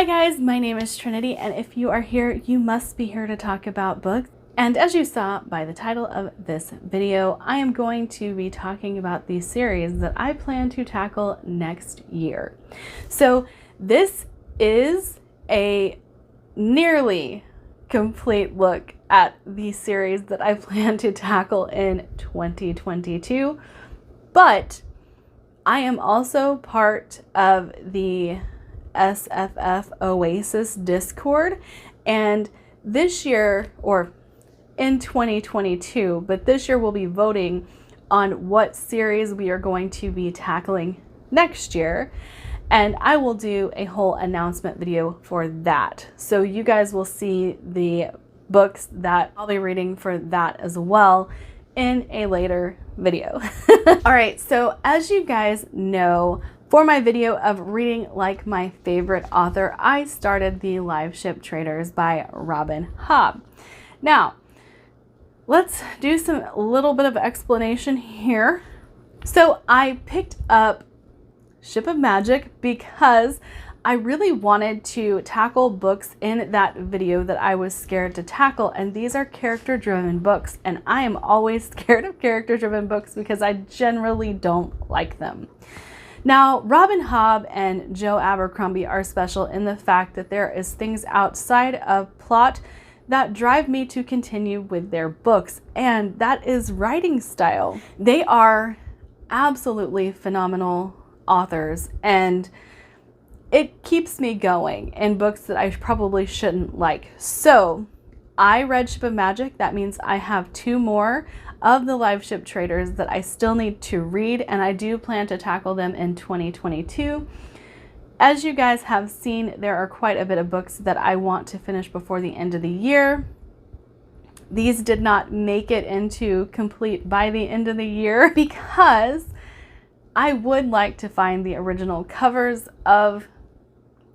Hi guys, my name is Trinity, and if you are here, you must be here to talk about books. And as you saw by the title of this video, I am going to be talking about the series that I plan to tackle next year. So this is a nearly complete look at the series that I plan to tackle in 2022, but I am also part of the SFF Oasis Discord, and this year, or in 2022, but this year we'll be voting on what series we are going to be tackling next year, and I will do a whole announcement video for that. So you guys will see the books that I'll be reading for that as well in a later video. All right, so as you guys know, for my video of reading like my favorite author, I started the Live Ship Traders by Robin Hobb. Now, let's do some little bit of explanation here. So I picked up Ship of Magic because I really wanted to tackle books in that video that I was scared to tackle, and these are character-driven books, and I am always scared of character-driven books because I generally don't like them. Now, Robin Hobb and Joe Abercrombie are special in the fact that there is things outside of plot that drive me to continue with their books, and that is writing style. They are absolutely phenomenal authors, and it keeps me going in books that I probably shouldn't like. So I read Ship of Magic. That means I have 2 more of the Live Ship Traders that I still need to read, and I do plan to tackle them in 2022. As you guys have seen, there are quite a bit of books that I want to finish before the end of the year. These did not make it into complete by the end of the year because I would like to find the original covers of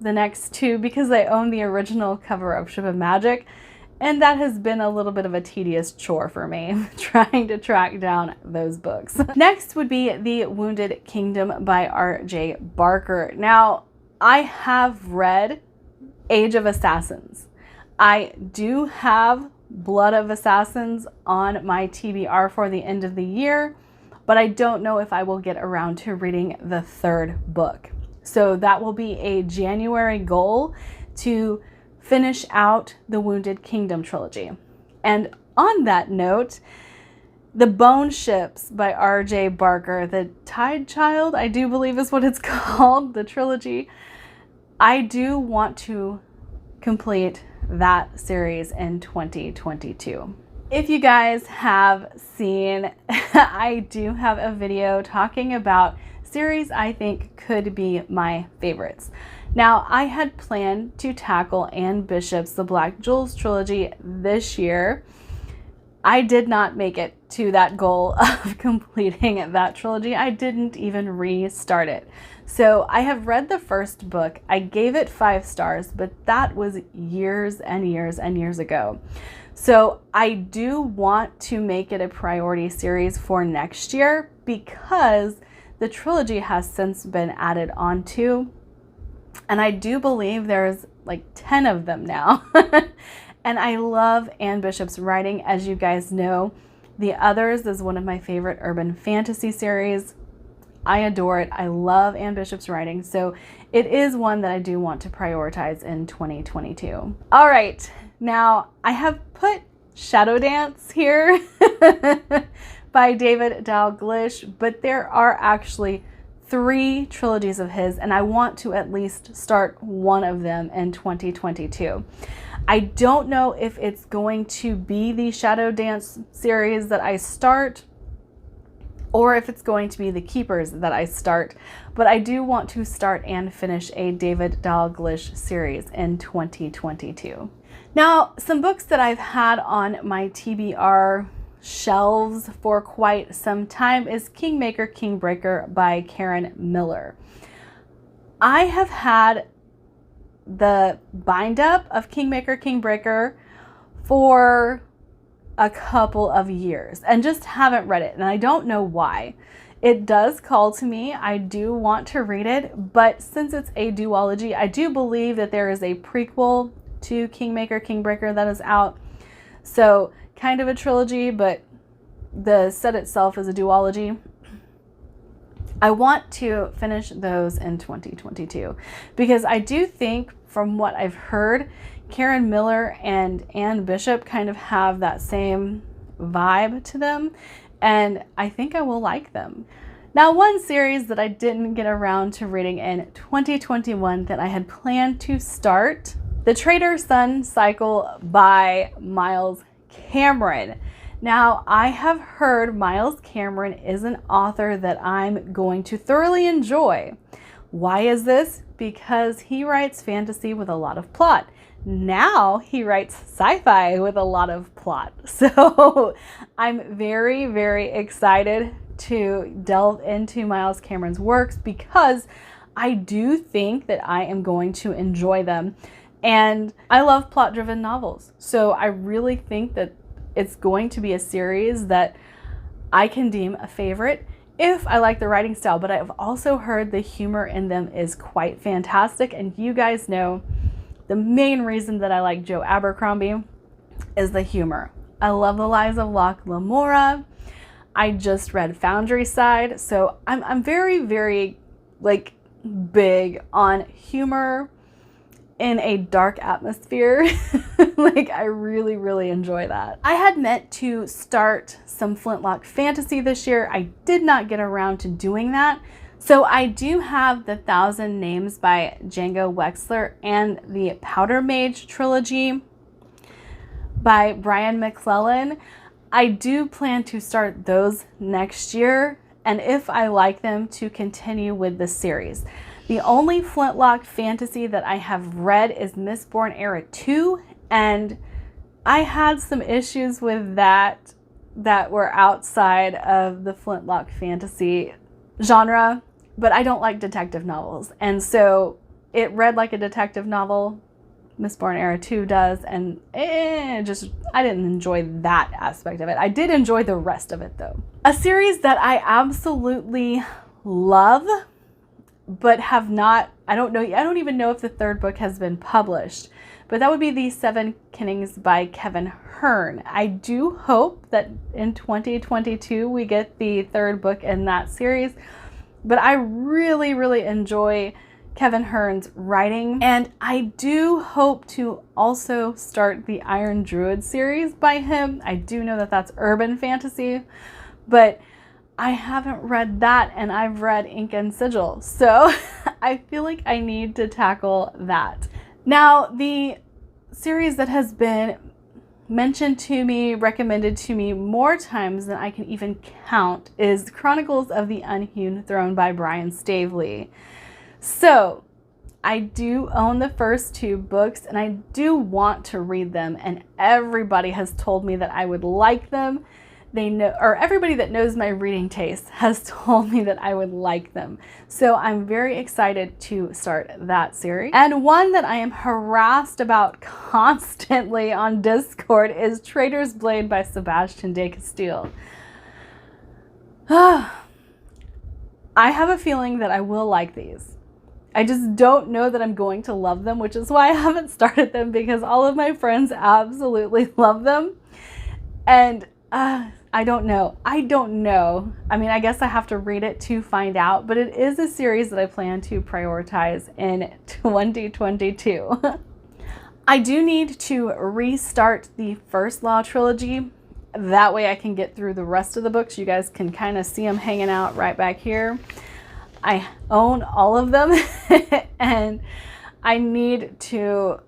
the next 2 because I own the original cover of Ship of Magic. And that has been a little bit of a tedious chore for me, trying to track down those books. Next would be The Wounded Kingdom by R.J. Barker. Now, I have read Age of Assassins. I do have Blood of Assassins on my TBR for the end of the year, but I don't know if I will get around to reading the 3rd book. So that will be a January goal to finish out the Wounded Kingdom trilogy. And on that note, The Bone Ships by R.J. Barker, the Tide Child, I do believe is what it's called, the trilogy. I do want to complete that series in 2022. If you guys have seen, I do have a video talking about series I think could be my favorites. Now, I had planned to tackle Anne Bishop's The Black Jewels trilogy this year. I did not make it to that goal of completing that trilogy. I didn't even restart it. So I have read the 1st book. I gave it 5 stars, but that was years and years and years ago. So I do want to make it a priority series for next year because the trilogy has since been added onto. And I do believe there's like 10 of them now. And I love Anne Bishop's writing. As you guys know, The Others is one of my favorite urban fantasy series. I adore it. I love Anne Bishop's writing. So it is one that I do want to prioritize in 2022. All right. Now I have put Shadow Dance here by David Dalglish, but there are actually 3 trilogies of his, and I want to at least start one of them in 2022. I don't know if it's going to be the Shadow Dance series that I start or if it's going to be the Keepers that I start, but I do want to start and finish a David Dalglish series in 2022. Now, some books that I've had on my TBR shelves for quite some time is Kingmaker Kingbreaker by Karen Miller. I have had the bind up of Kingmaker Kingbreaker for a couple of years and just haven't read it, and I don't know why. It does call to me. I do want to read it, but since it's a duology, I do believe that there is a prequel to Kingmaker Kingbreaker that is out. So kind of a trilogy, but the set itself is a duology. I want to finish those in 2022 because I do think, from what I've heard, Karen Miller and Anne Bishop kind of have that same vibe to them, and I think I will like them. Now, one series that I didn't get around to reading in 2021 that I had planned to start, The Traitor's Son Cycle by Miles Cameron. Now, I have heard Miles Cameron is an author that I'm going to thoroughly enjoy. Why is this? Because he writes fantasy with a lot of plot. Now he writes sci-fi with a lot of plot. So I'm very, very excited to delve into Miles Cameron's works because I do think that I am going to enjoy them. And I love plot-driven novels. So I really think that it's going to be a series that I can deem a favorite if I like the writing style. But I've also heard the humor in them is quite fantastic. And you guys know the main reason that I like Joe Abercrombie is the humor. I love The Lies of Lamora. I just read Foundry Side. So I'm very, very like big on humor in a dark atmosphere. Like, I really, really enjoy that. I had meant to start some Flintlock Fantasy this year. I did not get around to doing that. So I do have the Thousand Names by Django Wexler and the Powder Mage trilogy by Brian McClellan. I do plan to start those next year, and if I like them, to continue with the series. The only Flintlock Fantasy that I have read is Mistborn Era 2, and I had some issues with that were outside of the Flintlock Fantasy genre, but I don't like detective novels, and so it read like a detective novel. Mistborn Era 2 does, and I didn't enjoy that aspect of it. I did enjoy the rest of it though. A series that I absolutely love, but have not, I don't even know if the third book has been published, but that would be The Seven Kennings by Kevin Hearn. I do hope that in 2022 we get the third book in that series, but I really, really enjoy Kevin Hearn's writing, and I do hope to also start the Iron Druid series by him. I do know that that's urban fantasy, but I haven't read that, and I've read Ink and Sigil, so I feel like I need to tackle that. Now, the series that has been mentioned to me, recommended to me more times than I can even count is Chronicles of the Unhewn Throne by Brian Staveley. So I do own the first two books, and I do want to read them, and everybody has told me that I would like them. They know, or everybody that knows my reading taste has told me that I would like them. So I'm very excited to start that series. And one that I am harassed about constantly on Discord is Traitor's Blade by Sebastian de Castile. I have a feeling that I will like these. I just don't know that I'm going to love them, which is why I haven't started them, because all of my friends absolutely love them. And I don't know. I mean, I guess I have to read it to find out, but it is a series that I plan to prioritize in 2022. I do need to restart the First Law trilogy. That way I can get through the rest of the books. You guys can kind of see them hanging out right back here. I own all of them and I need to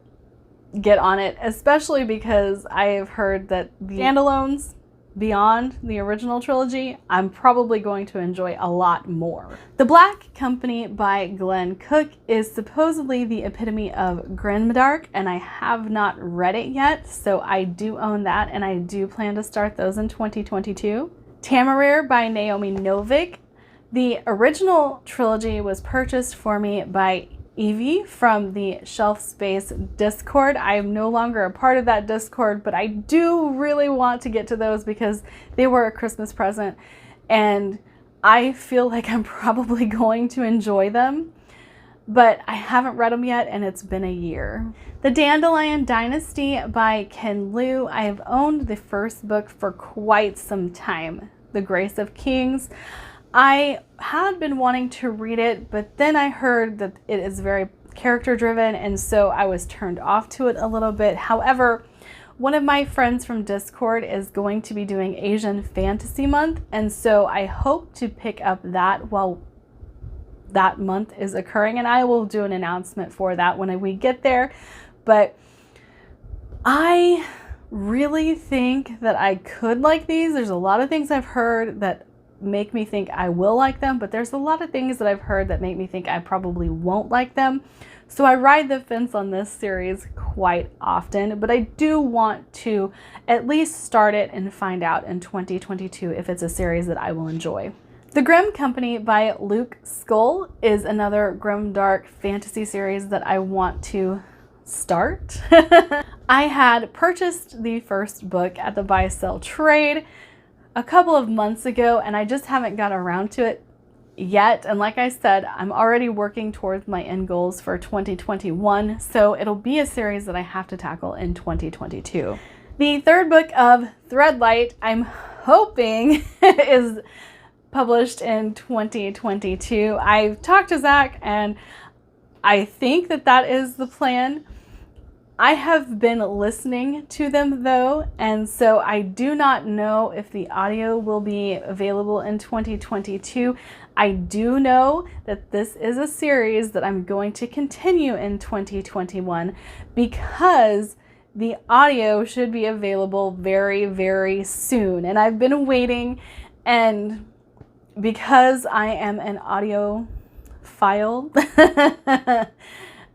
get on it, especially because I have heard that the standalones beyond the original trilogy, I'm probably going to enjoy a lot more. The Black Company by Glenn Cook is supposedly the epitome of grimdark, and I have not read it yet, so I do own that, and I do plan to start those in 2022. Tamarrar by Naomi Novik. The original trilogy was purchased for me by Evie from the Shelf Space Discord. I am no longer a part of that Discord, but I do really want to get to those because they were a Christmas present, and I feel like I'm probably going to enjoy them, but I haven't read them yet, and it's been a year. The Dandelion Dynasty by Ken Liu. I have owned the first book for quite some time, The Grace of Kings. I had been wanting to read it, but then I heard that it is very character driven, and so I was turned off to it a little bit. However, one of my friends from Discord is going to be doing Asian Fantasy Month, and so I hope to pick up that while that month is occurring, and I will do an announcement for that when we get there. But I really think that I could like these. There's a lot of things I've heard that make me think I will like them, but there's a lot of things that I've heard that make me think I probably won't like them. So I ride the fence on this series quite often, but I do want to at least start it and find out in 2022 if it's a series that I will enjoy. The Grimm Company by Luke Skull is another grimdark fantasy series that I want to start. I had purchased the first book at the buy-sell trade a couple of months ago, and I just haven't got around to it yet. And like I said, I'm already working towards my end goals for 2021, so it'll be a series that I have to tackle in 2022. The third book of Threadlight, I'm hoping is published in 2022. I've talked to Zach, and I think that that is the plan. I have been listening to them though, and so I do not know if the audio will be available in 2022. I do know that this is a series that I'm going to continue in 2021 because the audio should be available very, very soon. And I've been waiting, and because I am an audiophile,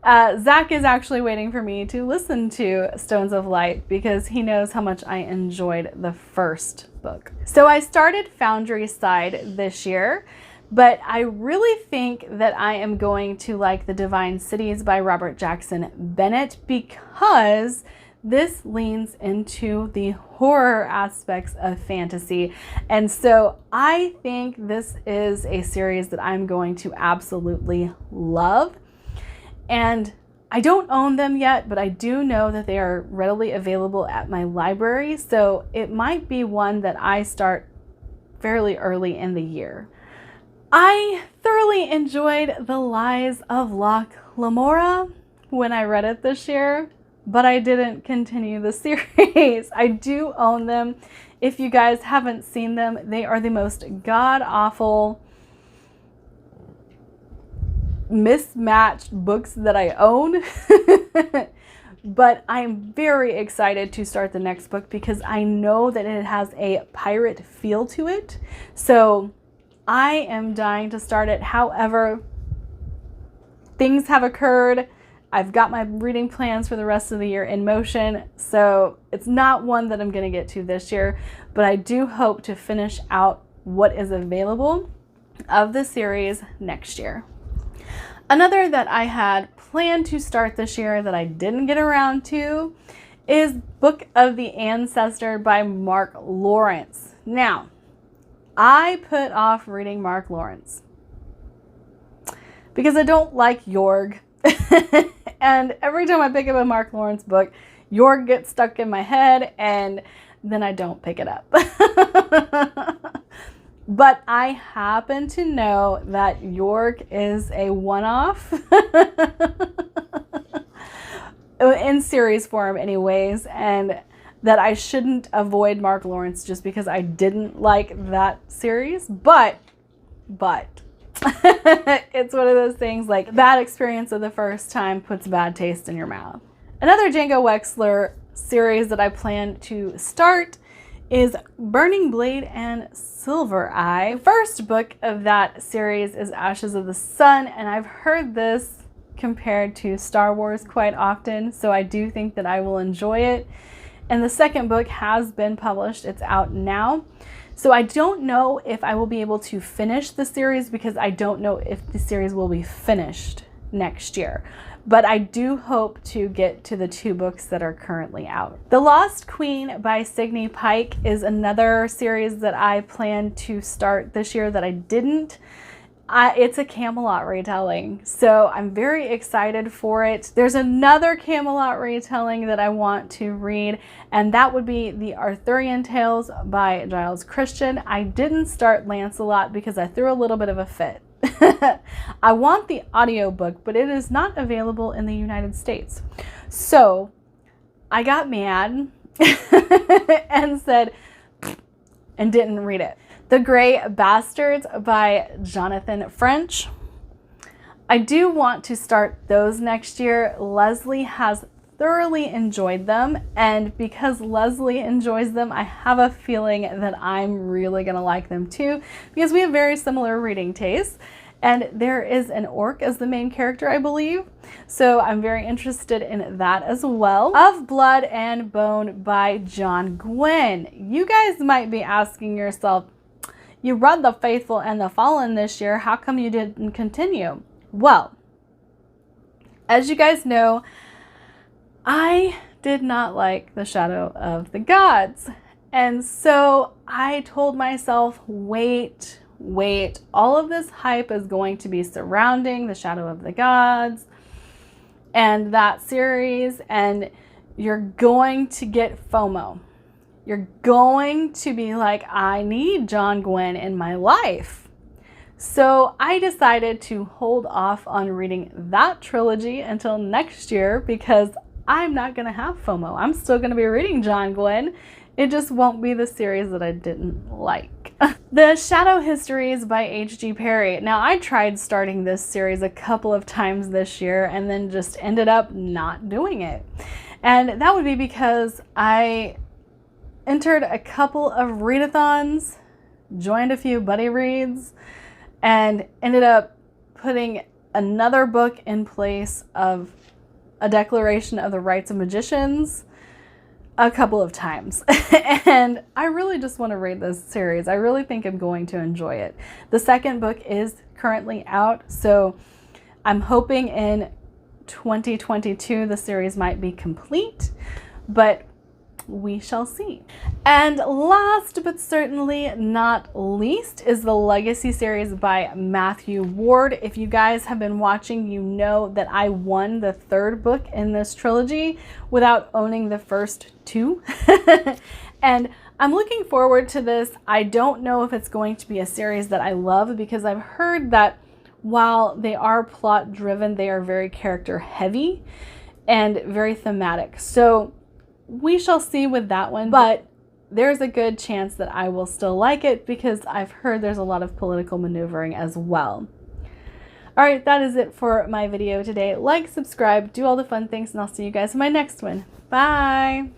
Zach is actually waiting for me to listen to Stones of Light because he knows how much I enjoyed the first book. So I started Foundry Side this year, but I really think that I am going to like The Divine Cities by Robert Jackson Bennett because this leans into the horror aspects of fantasy. And so I think this is a series that I'm going to absolutely love. And I don't own them yet, but I do know that they are readily available at my library. So it might be one that I start fairly early in the year. I thoroughly enjoyed The Lies of Loch Lamora when I read it this year, but I didn't continue the series. I do own them. If you guys haven't seen them, they are the most god-awful, mismatched books that I own. But I'm very excited to start the next book because I know that it has a pirate feel to it. So I am dying to start it. However, things have occurred. I've got my reading plans for the rest of the year in motion, so it's not one that I'm going to get to this year, but I do hope to finish out what is available of the series next year. Another that I had planned to start this year that I didn't get around to is Book of the Ancestor by Mark Lawrence. Now, I put off reading Mark Lawrence because I don't like Jorg. And every time I pick up a Mark Lawrence book, Jorg gets stuck in my head and then I don't pick it up. But I happen to know that Jorg is a one-off in series form anyways, and that I shouldn't avoid Mark Lawrence just because I didn't like that series. But it's one of those things, like bad experience of the first time puts bad taste in your mouth. Another Django Wexler series that I plan to start is Burning Blade and Silver Eye. First book of that series is Ashes of the Sun, and I've heard this compared to Star Wars quite often, so I do think that I will enjoy it. And the second book has been published. It's out now. So I don't know if I will be able to finish the series because I don't know if the series will be finished next year. But I do hope to get to the 2 books that are currently out. The Lost Queen by Signe Pike is another series that I plan to start this year that I didn't. It's a Camelot retelling, so I'm very excited for it. There's another Camelot retelling that I want to read, and that would be the Arthurian Tales by Giles Christian. I didn't start Lancelot because I threw a little bit of a fit. I want the audiobook, but it is not available in the United States. So I got mad and said, and didn't read it. The Grey Bastards by Jonathan French. I do want to start those next year. Leslie has thoroughly enjoyed them, and because Leslie enjoys them, I have a feeling that I'm really gonna like them too, because we have very similar reading tastes, and there is an orc as the main character, I believe, so I'm very interested in that as well. Of Blood and Bone by John Gwynne. You guys might be asking yourself, you read The Faithful and the Fallen this year, how come you didn't continue? Well, as you guys know, I did not like The Shadow of the Gods. And so I told myself, wait, all of this hype is going to be surrounding The Shadow of the Gods and that series, and you're going to get FOMO. You're going to be like, I need John Gwynne in my life. So I decided to hold off on reading that trilogy until next year because I'm not going to have FOMO. I'm still going to be reading John Gwynne. It just won't be the series that I didn't like. The Shadow Histories by H.G. Perry. Now, I tried starting this series a couple of times this year and then just ended up not doing it. And that would be because I entered a couple of readathons, joined a few buddy reads, and ended up putting another book in place of A Declaration of the Rights of Magicians a couple of times. And I really just want to read this series. I really think I'm going to enjoy it. The second book is currently out, so I'm hoping in 2022 the series might be complete, but we shall see. And last but certainly not least is the Legacy series by Matthew Ward. If you guys have been watching, you know that I won the 3rd book in this trilogy without owning the first 2. And I'm looking forward to this. I don't know if it's going to be a series that I love, because I've heard that while they are plot driven, they are very character heavy and very thematic. So we shall see with that one, but there's a good chance that I will still like it because I've heard there's a lot of political maneuvering as well. All right, that is it for my video today. Like, subscribe, do all the fun things, and I'll see you guys in my next one. Bye!